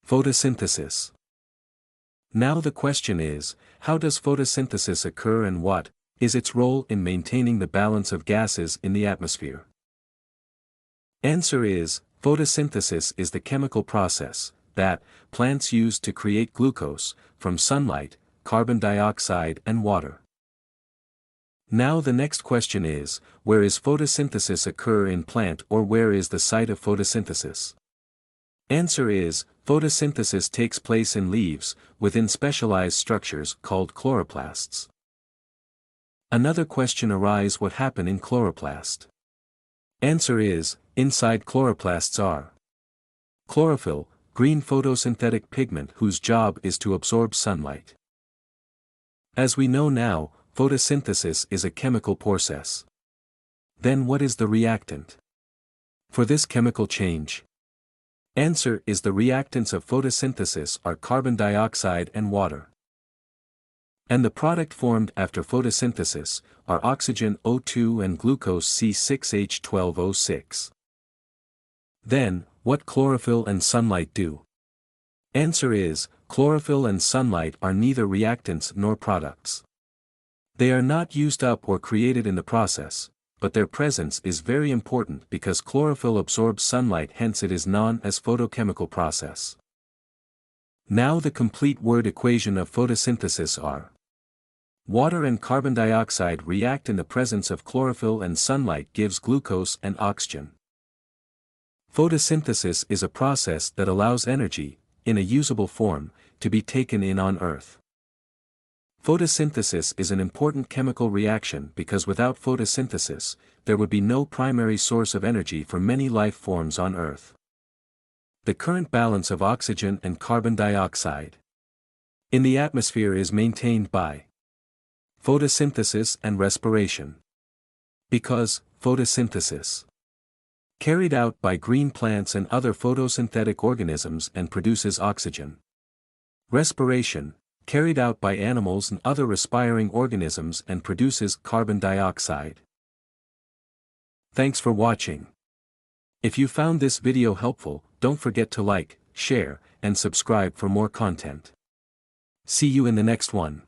Photosynthesis. Now the question is, how does photosynthesis occur and what is its role in maintaining the balance of gases in the atmosphere? Answer is, photosynthesis is the chemical process that plants use to create glucose from sunlight, carbon dioxide and water. Now the next question is, where is photosynthesis occur in plant or where is the site of photosynthesis? Answer is, photosynthesis takes place in leaves, within specialized structures called chloroplasts. Another question arises: what happen in chloroplast? Answer is, inside chloroplasts are chlorophyll, green photosynthetic pigment whose job is to absorb sunlight. As we know now, photosynthesis is a chemical process. Then what is the reactant for this chemical change? Answer is, the reactants of photosynthesis are carbon dioxide and water. And the product formed after photosynthesis are oxygen O2 and glucose C6H12O6. Then, what chlorophyll and sunlight do? Answer is, chlorophyll and sunlight are neither reactants nor products. They are not used up or created in the process, but their presence is very important because chlorophyll absorbs sunlight, hence it is known as photochemical process. Now the complete word equation of photosynthesis are: water and carbon dioxide react in the presence of chlorophyll and sunlight gives glucose and oxygen. Photosynthesis is a process that allows energy, in a usable form, to be taken in on Earth. Photosynthesis is an important chemical reaction because without photosynthesis, there would be no primary source of energy for many life forms on Earth. The current balance of oxygen and carbon dioxide in the atmosphere is maintained by photosynthesis and respiration. Because photosynthesis carried out by green plants and other photosynthetic organisms and produces oxygen. Respiration carried out by animals and other respiring organisms and produces carbon dioxide. Thanks for watching. If you found this video helpful, don't forget to like, share, and subscribe for more content. See you in the next one.